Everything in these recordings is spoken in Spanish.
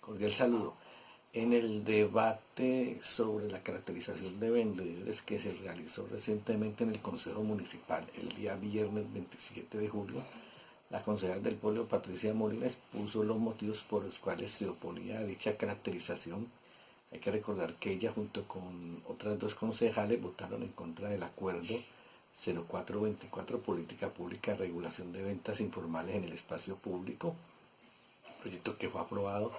Cordial saludo. En el debate sobre la caracterización de vendedores que se realizó recientemente en el Consejo Municipal el día viernes 27 de julio, la concejal del pueblo Patricia Molina expuso los motivos por los cuales se oponía a dicha caracterización. Hay que recordar que ella junto con otras dos concejales votaron en contra del acuerdo 0424 Política Pública de Regulación de Ventas Informales en el Espacio Público, proyecto que fue aprobado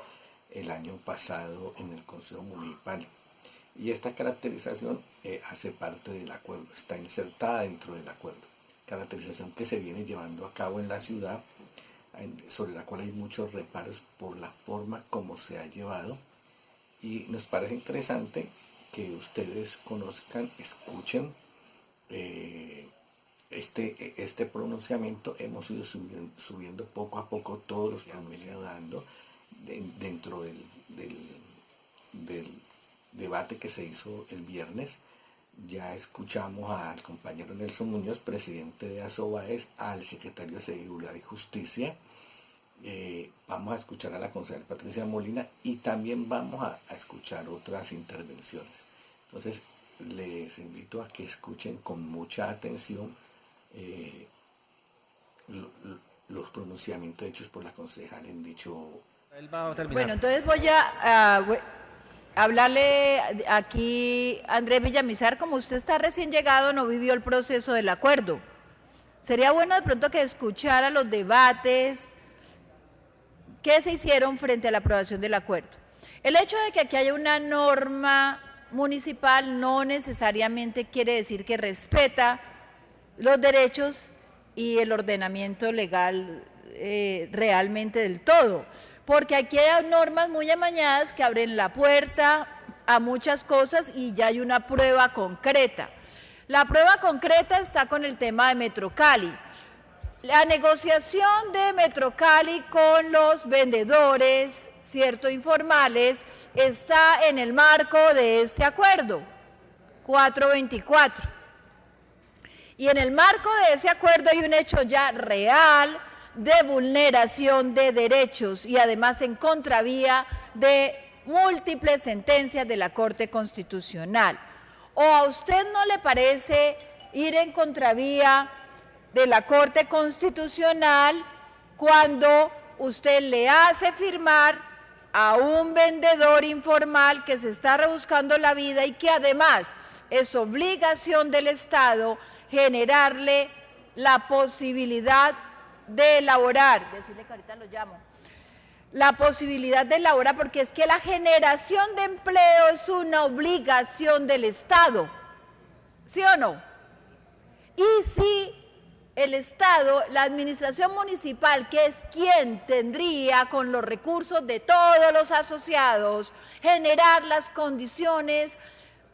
el año pasado en el Consejo Municipal. Y esta caracterización hace parte del acuerdo, está insertada dentro del acuerdo. Caracterización que se viene llevando a cabo en la ciudad, sobre la cual hay muchos reparos por la forma como se ha llevado. Y nos parece interesante que ustedes conozcan, escuchen este pronunciamiento. Hemos ido subiendo poco a poco todos los que han venido dando dentro del debate que se hizo el viernes. Ya escuchamos al compañero Nelson Muñoz, presidente de Asobaes, al secretario de Seguridad y Justicia. Vamos a escuchar a la concejal Patricia Molina y también vamos a escuchar otras intervenciones. Entonces, les invito a que escuchen con mucha atención los pronunciamientos hechos por la concejal en dicho. Bueno, entonces voy a hablarle aquí a Andrés Villamizar. Como usted está recién llegado, no vivió el proceso del acuerdo. Sería bueno de pronto que escuchara los debates que se hicieron frente a la aprobación del acuerdo. El hecho de que aquí haya una norma municipal no necesariamente quiere decir que respeta los derechos y el ordenamiento legal realmente del todo, porque aquí hay normas muy amañadas que abren la puerta a muchas cosas y ya hay una prueba concreta. La prueba concreta está con el tema de Metrocali. La negociación de Metrocali con los vendedores, ¿cierto?, informales, está en el marco de este acuerdo, 424. Y en el marco de ese acuerdo hay un hecho ya real de vulneración de derechos y además en contravía de múltiples sentencias de la Corte Constitucional. ¿O a usted no le parece ir en contravía de la Corte Constitucional cuando usted le hace firmar a un vendedor informal que se está rebuscando la vida y que además es obligación del Estado generarle la posibilidad de elaborar, decirle que ahorita lo llamo, la posibilidad de elaborar, porque es que la generación de empleo es una obligación del Estado, ¿sí o no? Y si el Estado, la administración municipal, que es quien tendría con los recursos de todos los asociados generar las condiciones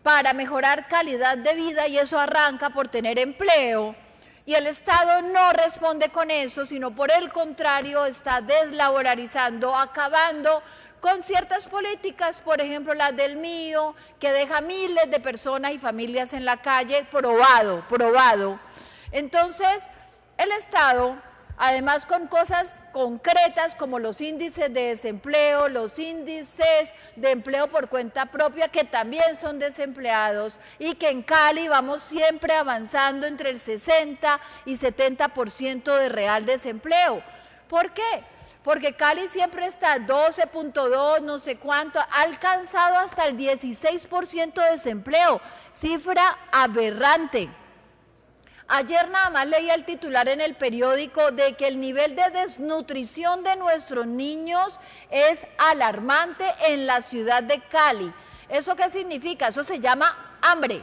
para mejorar calidad de vida, y eso arranca por tener empleo, y el Estado no responde con eso, sino por el contrario está deslaboralizando, acabando con ciertas políticas, por ejemplo las del mío, que deja miles de personas y familias en la calle, probado. Entonces, el Estado, además con cosas concretas como los índices de desempleo, los índices de empleo por cuenta propia, que también son desempleados, y que en Cali vamos siempre avanzando entre el 60 y 70% de real desempleo. ¿Por qué? Porque Cali siempre está 12.2, no sé cuánto, ha alcanzado hasta el 16% de desempleo, cifra aberrante. Ayer nada más leía el titular en el periódico de que el nivel de desnutrición de nuestros niños es alarmante en la ciudad de Cali. ¿Eso qué significa? Eso se llama hambre.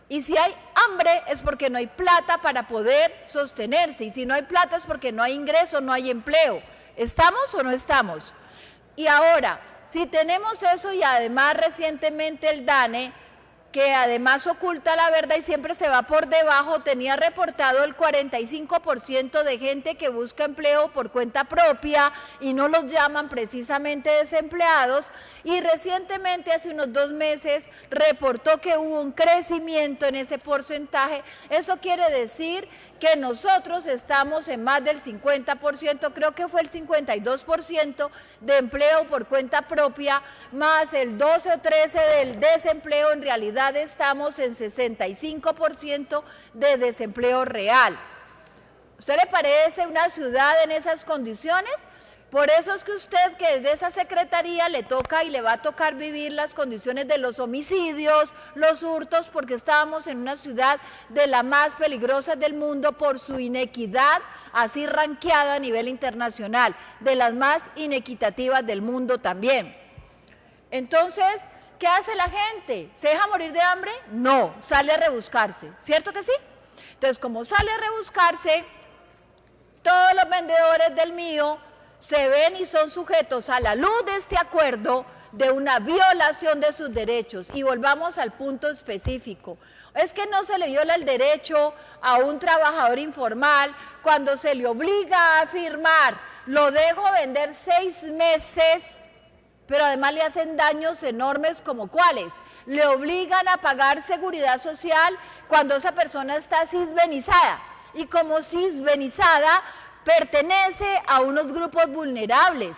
Y si hay hambre es porque no hay plata para poder sostenerse. Y si no hay plata es porque no hay ingreso, no hay empleo. ¿Estamos o no estamos? Y ahora, si tenemos eso y además recientemente el DANE que además oculta la verdad y siempre se va por debajo, tenía reportado el 45% de gente que busca empleo por cuenta propia y no los llaman precisamente desempleados, y recientemente, hace unos 2 meses, reportó que hubo un crecimiento en ese porcentaje. Eso quiere decir que nosotros estamos en más del 50%, creo que fue el 52% de empleo por cuenta propia, más el 12 o 13 del desempleo. En realidad estamos en 65% de desempleo real. ¿Usted le parece una ciudad en esas condiciones? Por eso es que usted, que desde esa secretaría le toca y le va a tocar vivir las condiciones de los homicidios, los hurtos, porque estábamos en una ciudad de las más peligrosas del mundo por su inequidad, así ranqueada a nivel internacional, de las más inequitativas del mundo también. Entonces, ¿qué hace la gente? ¿Se deja morir de hambre? No, sale a rebuscarse, ¿cierto que sí? Entonces, como sale a rebuscarse, todos los vendedores del mío se ven y son sujetos a la luz de este acuerdo de una violación de sus derechos. Y volvamos al punto específico. Es que no se le viola el derecho a un trabajador informal cuando se le obliga a firmar, lo dejo vender 6 meses, pero además le hacen daños enormes, como cuáles. Le obligan a pagar seguridad social cuando esa persona está cisbenizada, y como cisbenizada pertenece a unos grupos vulnerables.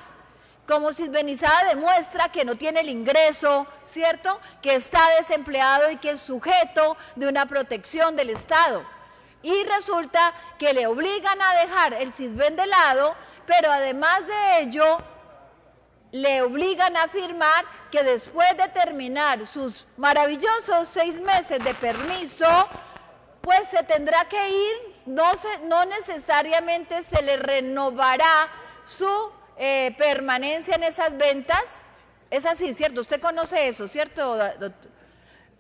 Como cisbenizada demuestra que no tiene el ingreso, ¿cierto?, que está desempleado y que es sujeto de una protección del Estado. Y resulta que le obligan a dejar el cisben de lado, pero además de ello, le obligan a firmar que después de terminar sus maravillosos 6 meses de permiso, pues se tendrá que ir, no necesariamente se le renovará su permanencia en esas ventas. Es así, ¿cierto? Usted conoce eso, ¿cierto, doctor?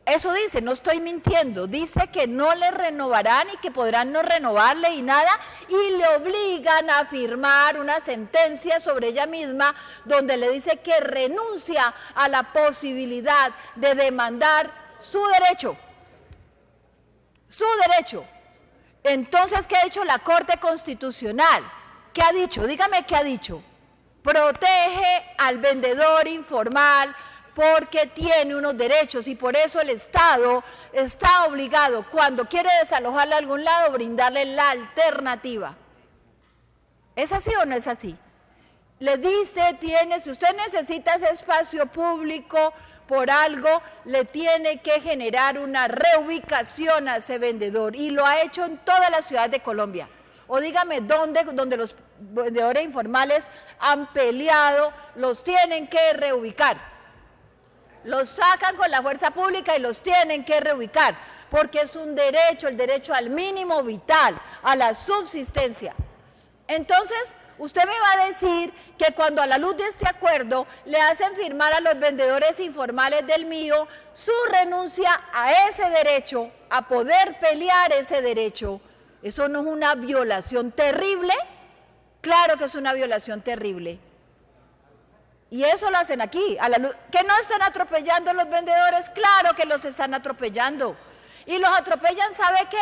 Eso dice, no estoy mintiendo, dice que no le renovarán y que podrán no renovarle y nada, y le obligan a firmar una sentencia sobre ella misma donde le dice que renuncia a la posibilidad de demandar su derecho. Su derecho. Entonces, ¿qué ha dicho la Corte Constitucional? ¿Qué ha dicho? Dígame qué ha dicho. Protege al vendedor informal porque tiene unos derechos y por eso el Estado está obligado, cuando quiere desalojarle a algún lado, brindarle la alternativa. ¿Es así o no es así? Le dice, si usted necesita ese espacio público por algo, le tiene que generar una reubicación a ese vendedor, y lo ha hecho en todas las ciudades de Colombia. O dígame donde los vendedores informales han peleado, los tienen que reubicar. Los sacan con la fuerza pública y los tienen que reubicar, porque es un derecho, el derecho al mínimo vital, a la subsistencia. Entonces, usted me va a decir que cuando a la luz de este acuerdo le hacen firmar a los vendedores informales del mío su renuncia a ese derecho, a poder pelear ese derecho, ¿eso no es una violación terrible? Claro que es una violación terrible. Y eso lo hacen aquí, a la luz. ¿Que no están atropellando los vendedores? Claro que los están atropellando. Y los atropellan, ¿sabe qué?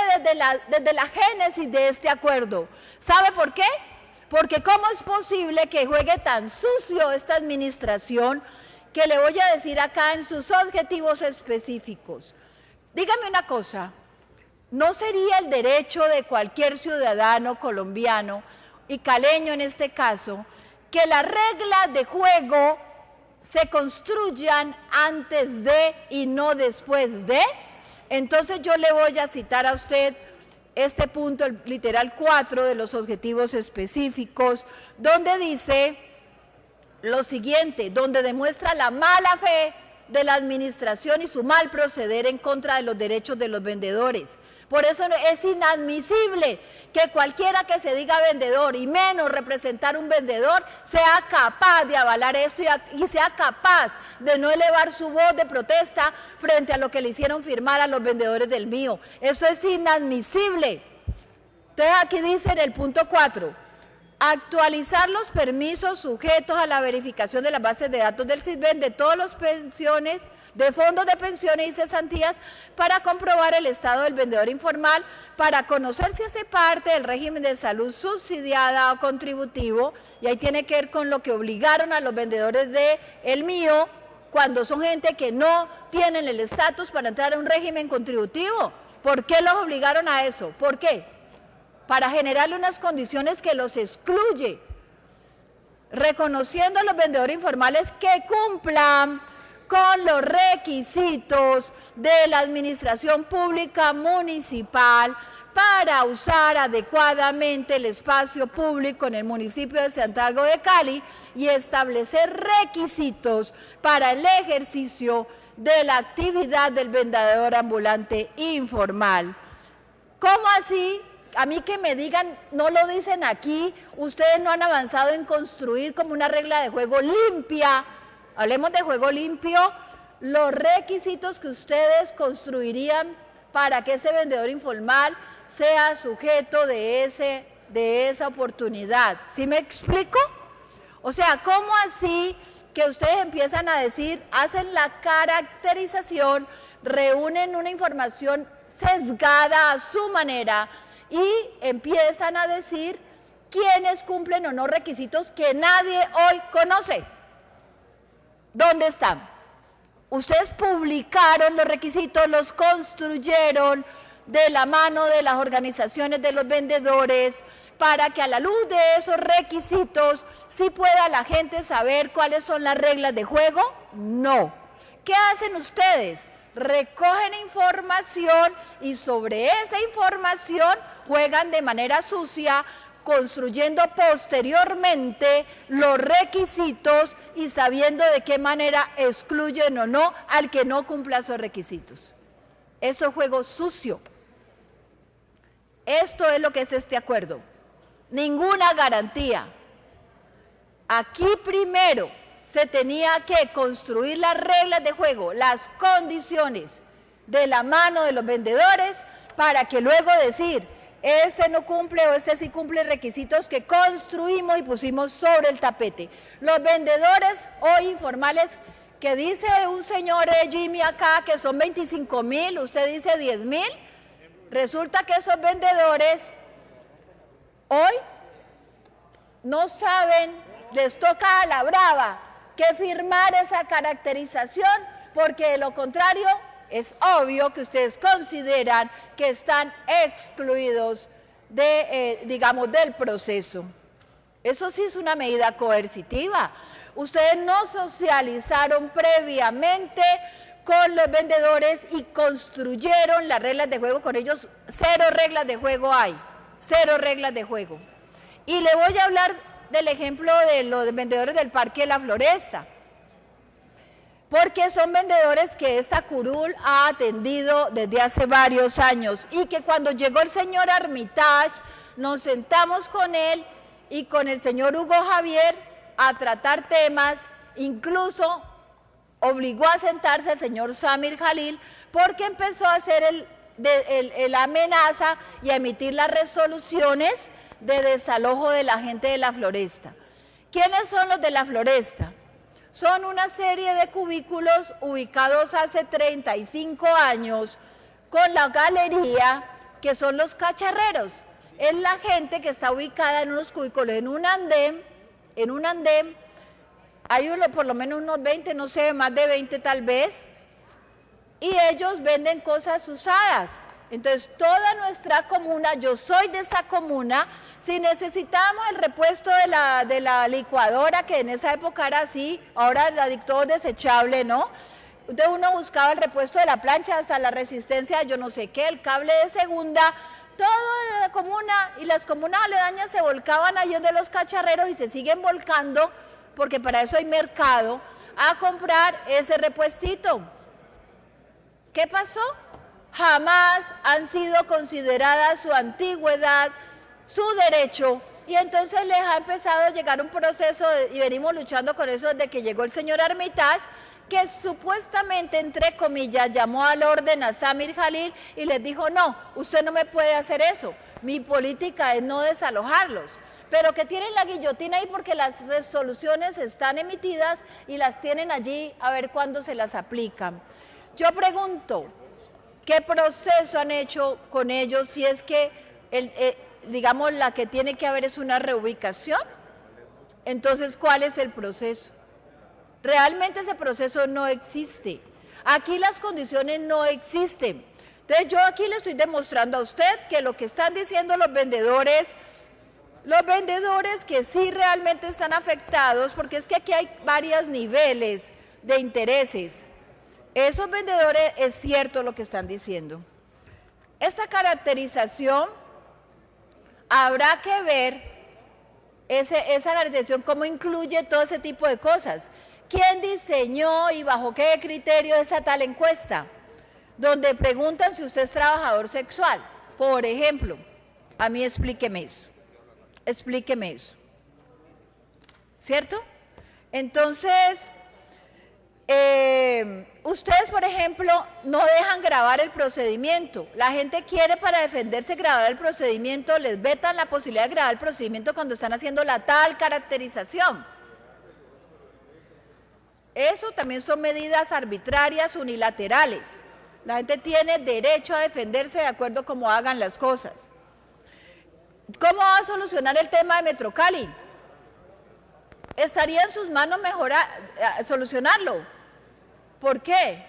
Desde la génesis de este acuerdo. ¿Sabe por qué? Porque ¿cómo es posible que juegue tan sucio esta administración? Que le voy a decir acá en sus objetivos específicos. Dígame una cosa, ¿no sería el derecho de cualquier ciudadano colombiano, y caleño en este caso, que las reglas de juego se construyan antes de y no después de? Entonces yo le voy a citar a usted este punto, el literal 4 de los objetivos específicos, donde dice lo siguiente, donde demuestra la mala fe de la administración y su mal proceder en contra de los derechos de los vendedores. Por eso es inadmisible que cualquiera que se diga vendedor, y menos representar un vendedor, sea capaz de avalar esto y sea capaz de no elevar su voz de protesta frente a lo que le hicieron firmar a los vendedores del mío. Eso es inadmisible. Entonces aquí dice en el punto 4, actualizar los permisos sujetos a la verificación de las bases de datos del SISBEN de todos los pensiones, de fondos de pensiones y cesantías para comprobar el estado del vendedor informal, para conocer si hace parte del régimen de salud subsidiada o contributivo, y ahí tiene que ver con lo que obligaron a los vendedores de El Mío, cuando son gente que no tienen el estatus para entrar a un régimen contributivo. ¿Por qué los obligaron a eso? ¿Por qué? Para generarle unas condiciones que los excluye, reconociendo a los vendedores informales que cumplan con los requisitos de la administración pública municipal para usar adecuadamente el espacio público en el municipio de Santiago de Cali y establecer requisitos para el ejercicio de la actividad del vendedor ambulante informal. ¿Cómo así? A mí que me digan, no lo dicen aquí, ustedes no han avanzado en construir como una regla de juego limpia. Hablemos de juego limpio, los requisitos que ustedes construirían para que ese vendedor informal sea sujeto de esa oportunidad. ¿Sí me explico? O sea, ¿cómo así que ustedes empiezan a decir, hacen la caracterización, reúnen una información sesgada a su manera y empiezan a decir quiénes cumplen o no requisitos que nadie hoy conoce? ¿Dónde están? Ustedes publicaron los requisitos, los construyeron de la mano de las organizaciones de los vendedores para que a la luz de esos requisitos sí pueda la gente saber cuáles son las reglas de juego. No. ¿Qué hacen ustedes? Recogen información y sobre esa información juegan de manera sucia, construyendo posteriormente los requisitos y sabiendo de qué manera excluyen o no al que no cumpla esos requisitos. Eso es juego sucio. Esto es lo que es este acuerdo. Ninguna garantía. Aquí primero se tenía que construir las reglas de juego, las condiciones de la mano de los vendedores para que luego decir, este no cumple o este sí cumple requisitos que construimos y pusimos sobre el tapete. Los vendedores hoy informales, que dice un señor Jimmy acá que son 25.000, usted dice 10.000, resulta que esos vendedores hoy no saben, les toca a la brava que firmar esa caracterización, porque de lo contrario es obvio que ustedes consideran que están excluidos digamos, del proceso. Eso sí es una medida coercitiva. Ustedes no socializaron previamente con los vendedores y construyeron las reglas de juego con ellos. Cero reglas de juego hay, cero reglas de juego. Y le voy a hablar del ejemplo de los vendedores del Parque de la Floresta, porque son vendedores que esta curul ha atendido desde hace varios años y que cuando llegó el señor Armitage nos sentamos con él y con el señor Hugo Javier a tratar temas, incluso obligó a sentarse el señor Samir Jalil porque empezó a hacer la amenaza y a emitir las resoluciones de desalojo de la gente de la Floresta. ¿Quiénes son los de la Floresta? Son una serie de cubículos ubicados hace 35 años con la galería, que son los cacharreros. Es la gente que está ubicada en unos cubículos, en un andén, hay por lo menos unos 20, no sé, más de 20 tal vez, y ellos venden cosas usadas. Entonces, toda nuestra comuna, yo soy de esa comuna, si necesitábamos el repuesto de la licuadora, que en esa época era así, ahora la dictó desechable, ¿no? Entonces uno buscaba el repuesto de la plancha, hasta la resistencia, yo no sé qué, el cable de segunda, toda la comuna y las comunas aledañas se volcaban allí de los cacharreros y se siguen volcando, porque para eso hay mercado, a comprar ese repuestito. ¿Qué pasó? Jamás han sido consideradas su antigüedad, su derecho, y entonces les ha empezado a llegar un proceso, y venimos luchando con eso desde que llegó el señor Armitage, que supuestamente, entre comillas, llamó al orden a Samir Jalil y les dijo, no, usted no me puede hacer eso, mi política es no desalojarlos. pero que tienen la guillotina ahí porque las resoluciones están emitidas y las tienen allí a ver cuándo se las aplican. Yo pregunto, ¿qué proceso han hecho con ellos si es que, digamos, la que tiene que haber es una reubicación? Entonces, ¿cuál es el proceso? Realmente ese proceso no existe. Aquí las condiciones no existen. Entonces, yo aquí le estoy demostrando a usted que lo que están diciendo los vendedores que sí realmente están afectados, porque es que aquí hay varios niveles de intereses. Esos vendedores es cierto lo que están diciendo. Esta caracterización habrá que ver, esa caracterización cómo incluye todo ese tipo de cosas. ¿Quién diseñó y bajo qué criterio esa tal encuesta? Donde preguntan si usted es trabajador sexual, por ejemplo. A mí explíqueme eso. Explíqueme eso. ¿Cierto? Entonces, ustedes, por ejemplo, no dejan grabar el procedimiento. La gente quiere para defenderse grabar el procedimiento, les vetan la posibilidad de grabar el procedimiento cuando están haciendo la tal caracterización. Eso también son medidas arbitrarias, unilaterales. La gente tiene derecho a defenderse de acuerdo a cómo hagan las cosas. ¿Cómo va a solucionar el tema de Metrocali? Estaría en sus manos solucionarlo. ¿Por qué?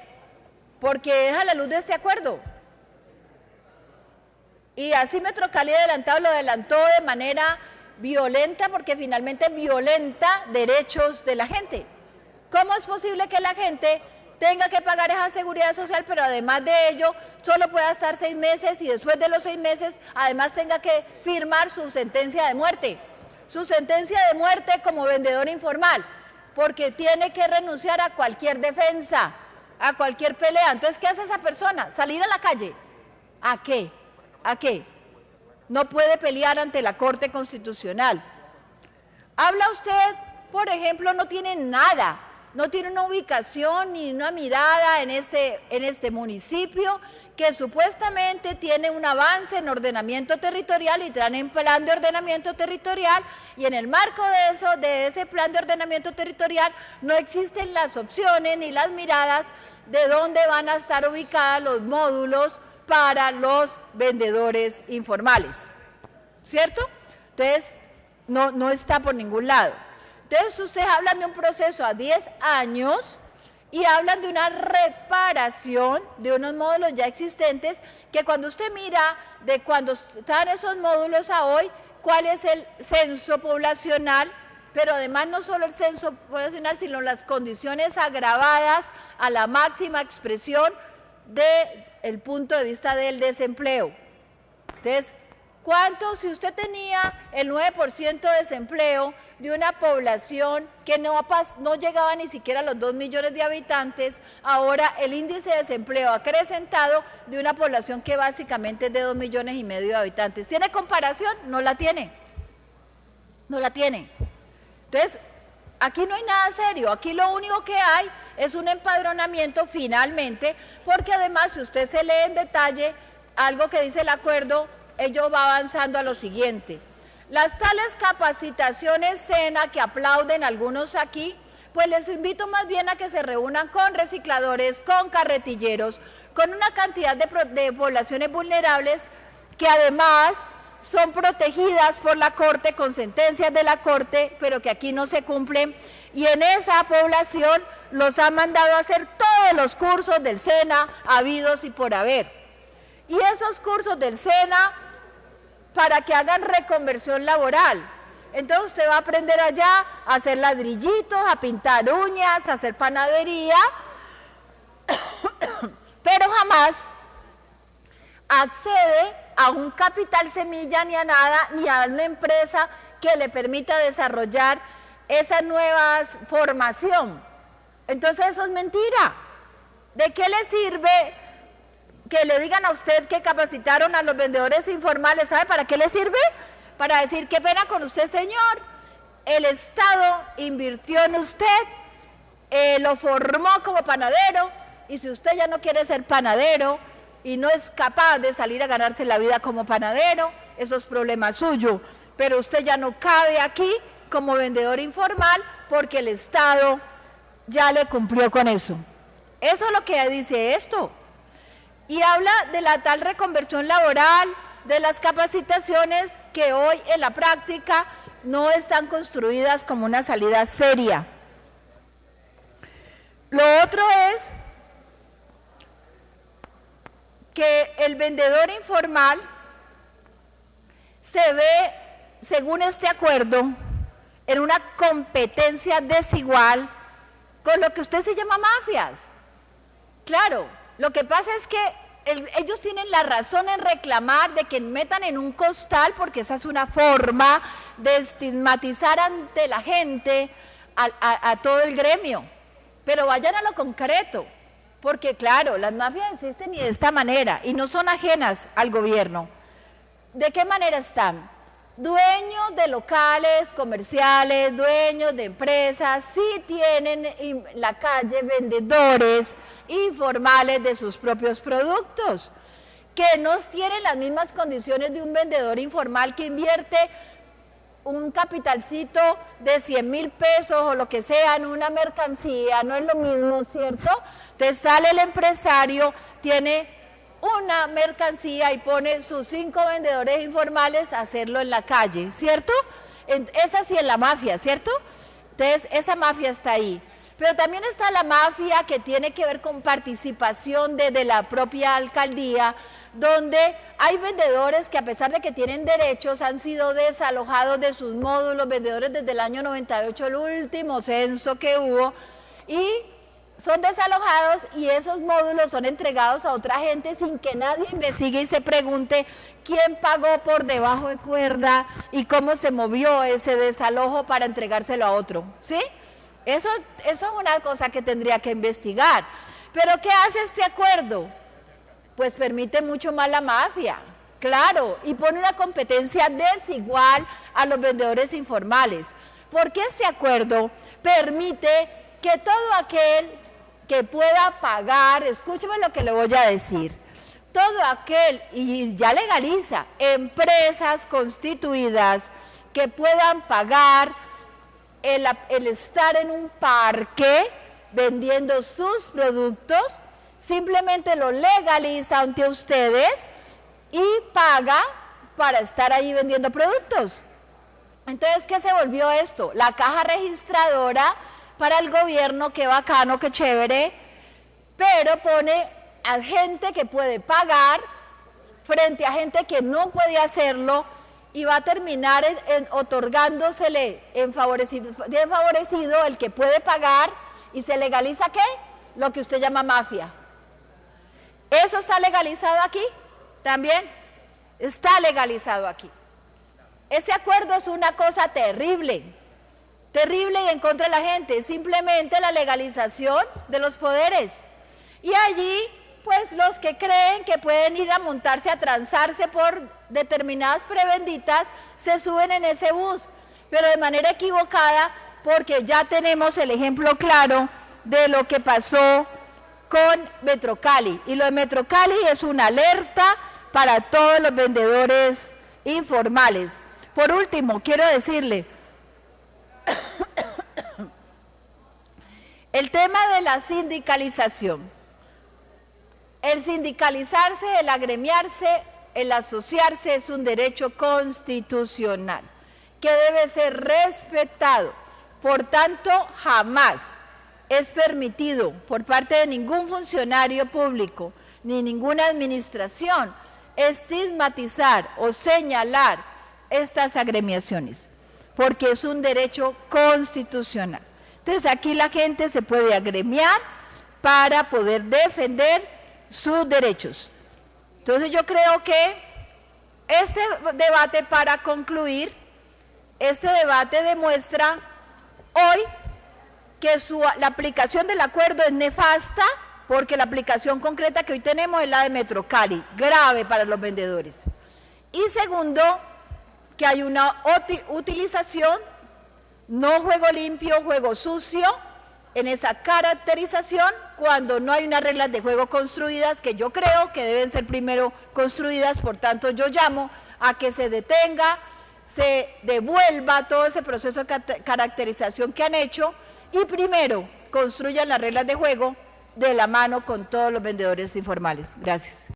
Porque es a la luz de este acuerdo. Y así Metrocali adelantado lo adelantó de manera violenta, porque finalmente violenta derechos de la gente. ¿Cómo es posible que la gente tenga que pagar esa seguridad social, pero además de ello solo pueda estar 6 meses y después de los 6 meses además tenga que firmar su sentencia de muerte? Su sentencia de muerte como vendedor informal, porque tiene que renunciar a cualquier defensa, a cualquier pelea. Entonces, ¿qué hace esa persona? ¿Salir a la calle? ¿A qué? ¿A qué? No puede pelear ante la Corte Constitucional. Habla usted, por ejemplo, no tiene nada. No tiene una ubicación ni una mirada en este municipio que supuestamente tiene un avance en ordenamiento territorial y traen en plan de ordenamiento territorial, y en el marco de ese plan de ordenamiento territorial no existen las opciones ni las miradas de dónde van a estar ubicados los módulos para los vendedores informales, ¿cierto? Entonces, no está por ningún lado. Entonces, ustedes hablan de un proceso a 10 años y hablan de una reparación de unos módulos ya existentes, que cuando usted mira de cuando están esos módulos a hoy, cuál es el censo poblacional, pero además no solo el censo poblacional, sino las condiciones agravadas a la máxima expresión del punto de vista del desempleo. Entonces, ¿cuánto? Si usted tenía el 9% de desempleo de una población que no llegaba ni siquiera a los 2 millones de habitantes, ahora el índice de desempleo ha acrecentado de una población que básicamente es de 2,5 millones de habitantes. ¿Tiene comparación? No la tiene. No la tiene. Entonces, aquí no hay nada serio. Aquí lo único que hay es un empadronamiento finalmente, porque además, si usted se lee en detalle algo que dice el acuerdo, ello va avanzando a lo siguiente. Las tales capacitaciones SENA que aplauden algunos aquí, pues les invito más bien a que se reúnan con recicladores, con carretilleros, con una cantidad de poblaciones vulnerables que además son protegidas por la Corte, con sentencias de la Corte, pero que aquí no se cumplen, y en esa población los han mandado a hacer todos los cursos del SENA habidos y por haber. Y esos cursos del SENA para que hagan reconversión laboral. Entonces usted va a aprender allá a hacer ladrillitos, a pintar uñas, a hacer panadería, pero jamás accede a un capital semilla ni a nada, ni a una empresa que le permita desarrollar esa nueva formación. Entonces eso es mentira. ¿De qué le sirve que le digan a usted que capacitaron a los vendedores informales? ¿Sabe para qué le sirve? Para decir, qué pena con usted, señor, el Estado invirtió en usted, lo formó como panadero, y si usted ya no quiere ser panadero y no es capaz de salir a ganarse la vida como panadero, eso es problema suyo, pero usted ya no cabe aquí como vendedor informal porque el Estado ya le cumplió con eso. Eso es lo que dice esto. Y habla de la tal reconversión laboral, de las capacitaciones que hoy en la práctica no están construidas como una salida seria. Lo otro es que el vendedor informal se ve, según este acuerdo, en una competencia desigual con lo que usted se llama mafias. Claro, lo que pasa es que ellos tienen la razón en reclamar de que metan en un costal, porque esa es una forma de estigmatizar ante la gente a todo el gremio. Pero vayan a lo concreto, porque claro, las mafias existen y de esta manera, y no son ajenas al gobierno. ¿De qué manera están? Dueños de locales comerciales, dueños de empresas, sí tienen en la calle vendedores informales de sus propios productos, que no tienen las mismas condiciones de un vendedor informal que invierte un capitalcito de 100,000 pesos o lo que sea en una mercancía, no es lo mismo, ¿cierto? Entonces sale el empresario, tiene una mercancía y pone sus 5 vendedores informales a hacerlo en la calle, ¿cierto? Es así en la mafia, ¿cierto? Entonces esa mafia está ahí. Pero también está la mafia que tiene que ver con participación desde la propia alcaldía, donde hay vendedores que a pesar de que tienen derechos han sido desalojados de sus módulos, vendedores desde el año 98, el último censo que hubo, y son desalojados y esos módulos son entregados a otra gente sin que nadie investigue y se pregunte quién pagó por debajo de cuerda y cómo se movió ese desalojo para entregárselo a otro, ¿sí? Eso es una cosa que tendría que investigar. ¿Pero qué hace este acuerdo? Pues permite mucho más la mafia, claro, y pone una competencia desigual a los vendedores informales, porque este acuerdo permite que todo aquel que pueda pagar, escúcheme lo que le voy a decir, todo aquel, y ya legaliza, empresas constituidas que puedan pagar el estar en un parque vendiendo sus productos, simplemente lo legaliza ante ustedes y paga para estar ahí vendiendo productos. Entonces, ¿qué se volvió esto? La caja registradora para el gobierno, qué bacano, qué chévere, pero pone a gente que puede pagar frente a gente que no puede hacerlo y va a terminar otorgándosele favorecido el que puede pagar y se legaliza ¿qué? Lo que usted llama mafia. ¿Eso está legalizado aquí? También está legalizado aquí. Ese acuerdo es una cosa terrible, terrible y en contra de la gente, es simplemente la legalización de los poderes. Y allí, pues los que creen que pueden ir a montarse, a transarse por determinadas prebenditas, se suben en ese bus, pero de manera equivocada, porque ya tenemos el ejemplo claro de lo que pasó con Metrocali. Y lo de Metrocali es una alerta para todos los vendedores informales. Por último, quiero decirle, el tema de la sindicalización. El sindicalizarse, el agremiarse, el asociarse es un derecho constitucional que debe ser respetado. Por tanto, jamás es permitido por parte de ningún funcionario público ni ninguna administración estigmatizar o señalar estas agremiaciones, porque es un derecho constitucional. Entonces aquí la gente se puede agremiar para poder defender sus derechos. Entonces yo creo que este debate, para concluir, este debate demuestra hoy que la aplicación del acuerdo es nefasta, porque la aplicación concreta que hoy tenemos es la de Metrocali, grave para los vendedores. Y segundo, que hay una utilización, no juego limpio, juego sucio, en esa caracterización, cuando no hay unas reglas de juego construidas, que yo creo que deben ser primero construidas. Por tanto yo llamo a que se detenga, se devuelva todo ese proceso de caracterización que han hecho y primero construyan las reglas de juego de la mano con todos los vendedores informales. Gracias.